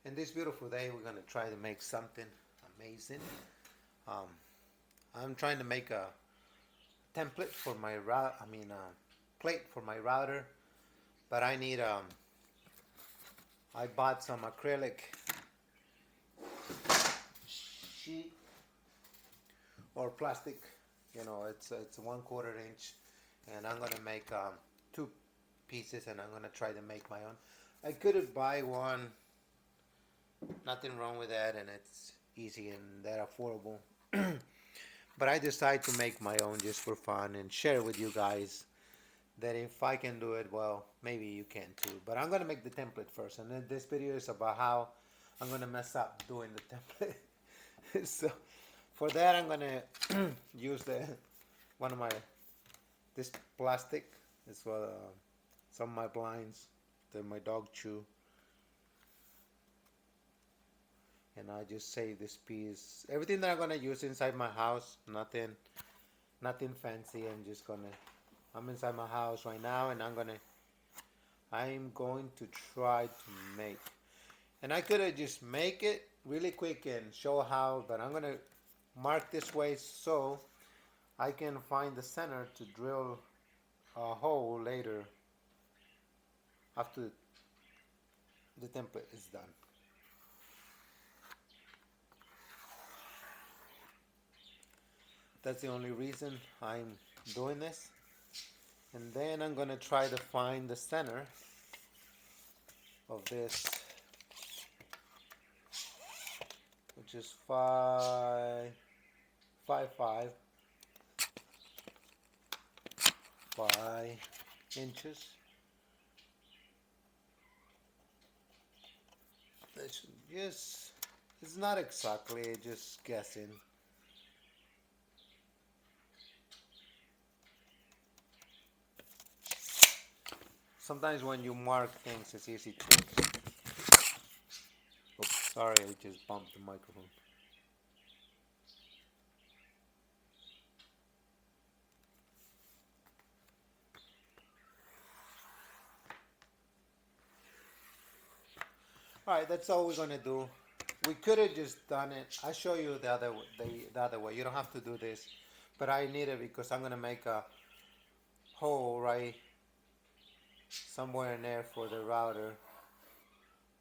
In this beautiful day, we're gonna try to make something amazing. Um, I'm trying to make a template for my plate for my router, but I need I bought some acrylic sheet or plastic. It's 1/4 inch, and I'm gonna make two pieces, and I'm gonna try to make my own. I could buy one. Nothing wrong with that, and it's easy and that affordable. But I decided to make my own just for fun and share with you guys that if I can do it, well, maybe you can too. But I'm gonna make the template first, and then this video is about how I'm gonna mess up doing the template. So for that, I'm gonna use the one of my this plastic. It's what some of my blinds that my dog chew, and I just save this piece. Everything that I'm gonna use inside my house, nothing fancy. I'm inside my house right now, and I'm going to try to make. And I could have just make it really quick and show how, but I'm gonna mark this way so I can find the center to drill a hole later after the template is done. That's the only reason I'm doing this. And then I'm gonna try to find the center of this, which is 5 inches. It's not exactly, just guessing. Sometimes when you mark things, it's easy to. Oops, sorry, I just bumped the microphone. All right, that's all we're gonna do. We could have just done it. I'll show you the other way. You don't have to do this, but I need it because I'm gonna make a hole right somewhere in there for the router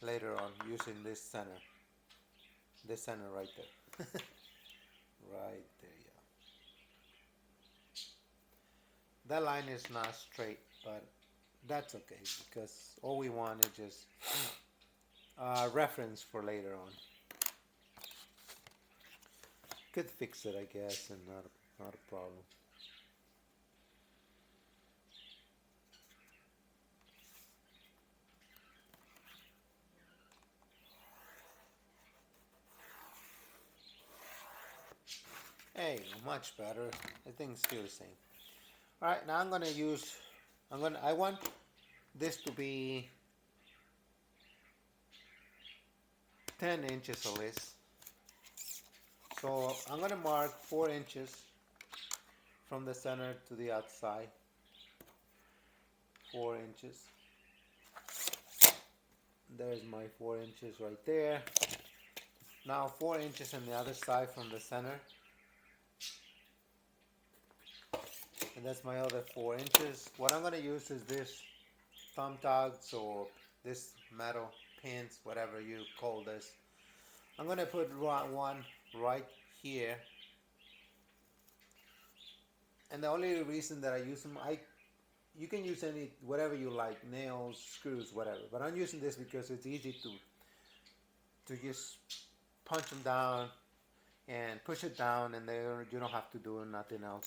later on using this center right there. Right there, yeah. That line is not straight, but that's okay because all we want is just reference for later on. Could fix it, I guess, and not a problem. Hey, much better. I think it's still the same. All right, now I'm gonna use. I want this to be 10 inches at least. So I'm gonna mark 4 inches from the center to the outside. 4 inches. There's my 4 inches right there. Now 4 inches on the other side from the center. And that's my other 4 inches. What I'm gonna use is this thumbtacks or this metal pins, whatever you call this. I'm gonna put one right here. And the only reason that I use them, you can use whatever you like, nails, screws, whatever. But I'm using this because it's easy to just punch them down and push it down, and you don't have to do nothing else.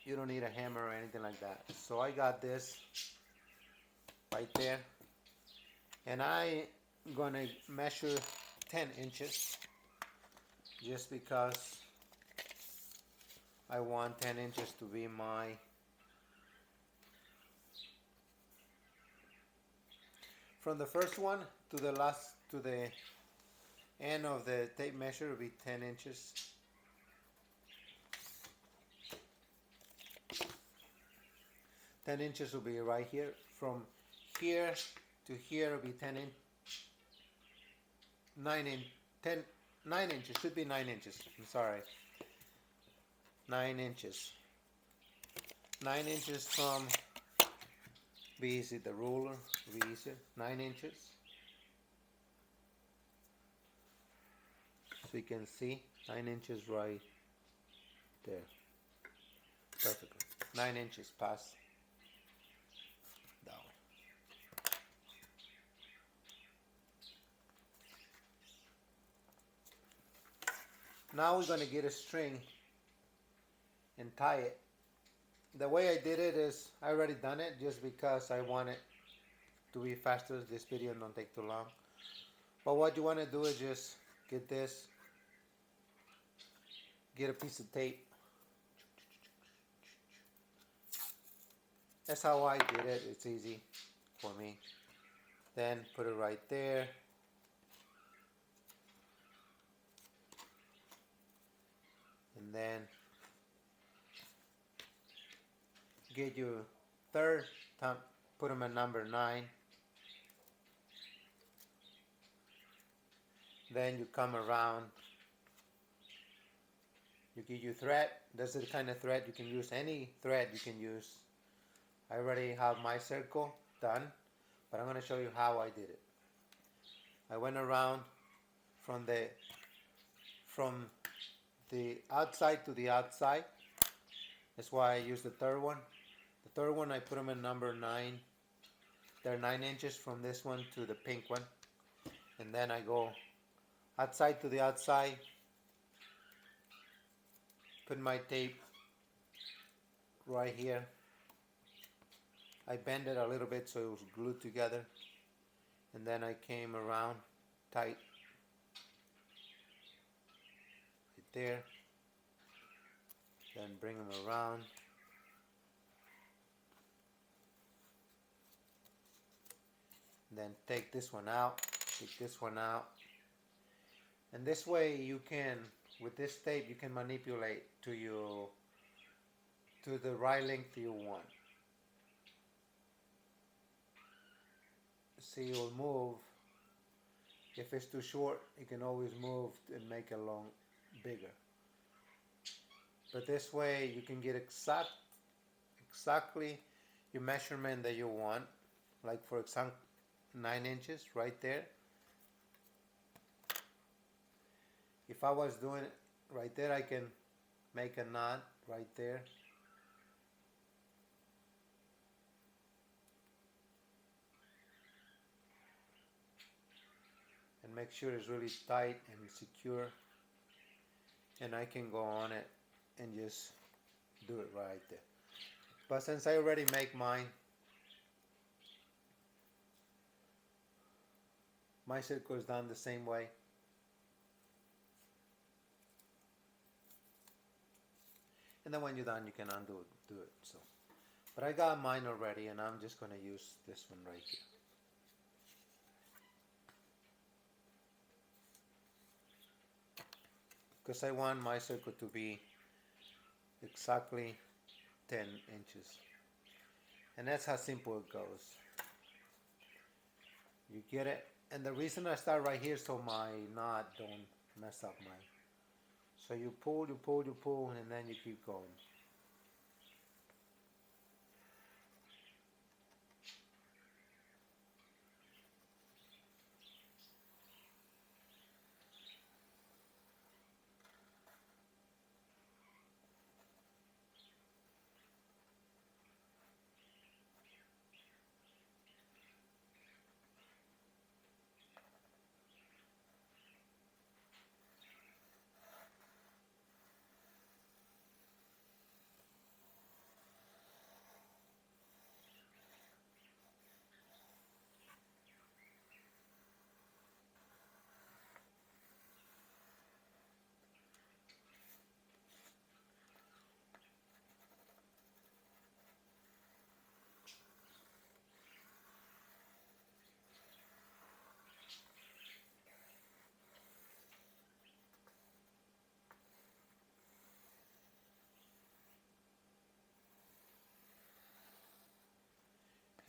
You don't need a hammer or anything like that. So I got this right there, and I'm gonna measure 10 inches just because I want 10 inches to be from the first one to the end of the tape measure will be 10 inches. 10 inches will be right here. From here to here will be 9 inches, should be 9 inches, I'm sorry, 9 inches, 9 inches from, be easy, the ruler, be easier, 9 inches, so you can see, 9 inches right there, perfectly, 9 inches past that one. Now we're going to get a string and tie it. The way I did it is, I already done it just because I want it to be faster. This video don't take too long. But what you want to do is just get this, get a piece of tape. That's how I did it. It's easy for me. Then put it right there. And then get your third thumb, put them at number 9. Then you come around, you get your thread. This is the kind of thread you can use, any thread you can use. I already have my circle done, but I'm going to show you how I did it. I went around from the outside to the outside. That's why I used the third one. The third one I put them in number 9. They're 9 inches from this one to the pink one. And then I go outside to the outside, put my tape right here. I bend it a little bit so it was glued together. And then I came around tight right there. Then bring them around. Then take this one out, take this one out. And this way you can, with this tape, you can manipulate to the right length you want. See, it will move. If it's too short, you can always move and make it long, bigger. But this way you can get exactly your measurement that you want. Like for example, 9 inches right there. If I was doing it right there, I can make a knot right there. And make sure it's really tight and secure. And I can go on it and just do it right there. But since I already make mine, my circle is done the same way. And then when you're done, you can undo it, do it. So, but I got mine already, and I'm just going to use this one right here. Because I want my circle to be exactly 10 inches. And that's how simple it goes. You get it. And the reason I start right here is so my knot don't mess up mine. So you pull, you pull, you pull, and then you keep going.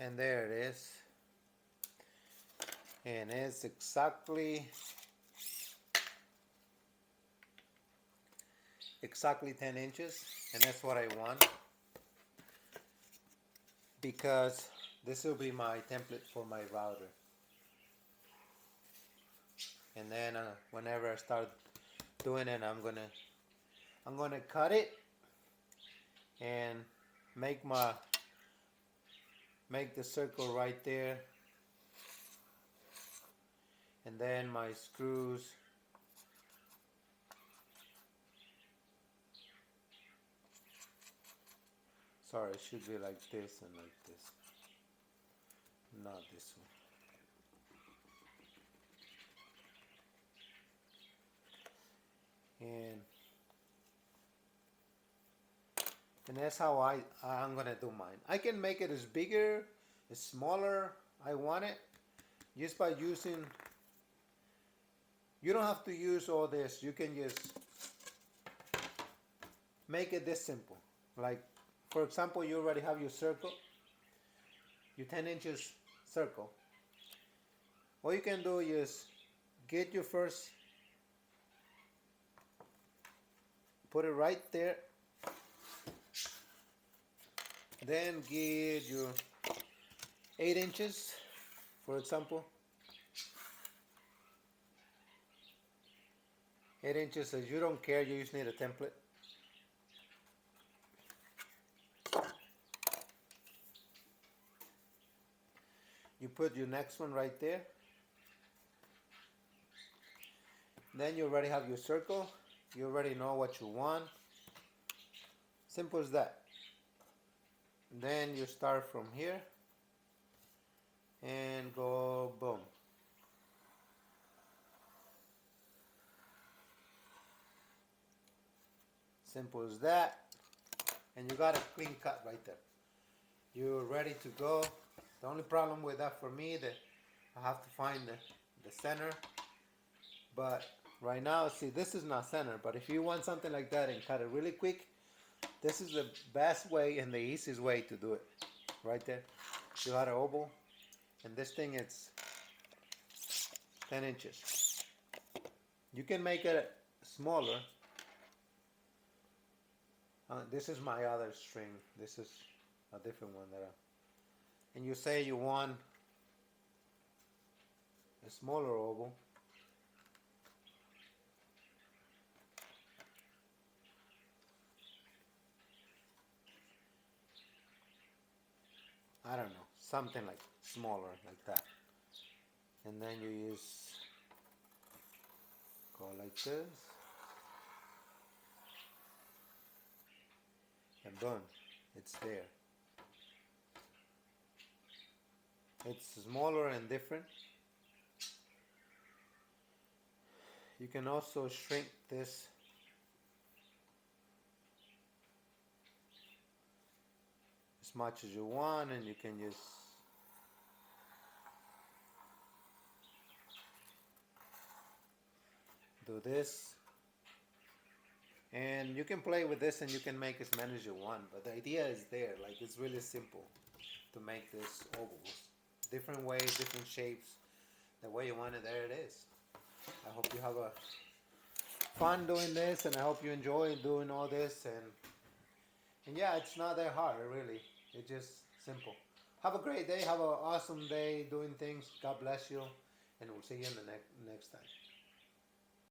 And there it is. and it's exactly 10 inches, and that's what I want, because this will be my template for my router. And then whenever I start doing it, I'm gonna cut it and make the circle right there, and then my screws. Sorry, it should be like this and like this, not this one. And that's how I'm gonna do mine. I can make it as bigger, as smaller I want it, just by using. You don't have to use all this. You can just make it this simple. Like, for example, you already have your circle, your 10 inches circle. What you can do is get your first, put it right there, then get your 8 inches, for example. 8 inches, as you don't care, you just need a template. You put your next one right there. Then you already have your circle. You already know what you want. Simple as that. Then you start from here and go boom. Simple as that. And you got a clean cut right there. You're ready to go. The only problem with that for me, that I have to find the center. But right now, see, this is not center. But if you want something like that and cut it really quick, this is the best way and the easiest way to do it. Right there. You got an oval. And this thing, it's 10 inches. You can make it smaller. This is my other string. This is a different one and you say you want a smaller oval. I don't know, something like smaller like that. And then you go like this. And boom, it's there. It's smaller and different. You can also shrink this as much as you want, and you can just do this. And you can play with this and you can make as many as you want, but the idea is there. Like, it's really simple to make this ovals. Different ways, different shapes. The way you want it, there it is. I hope you have a fun doing this, and I hope you enjoy doing all this. And yeah, it's not that hard, really. It's just simple. Have a great day. Have an awesome day doing things. God bless you. And we'll see you in the next time.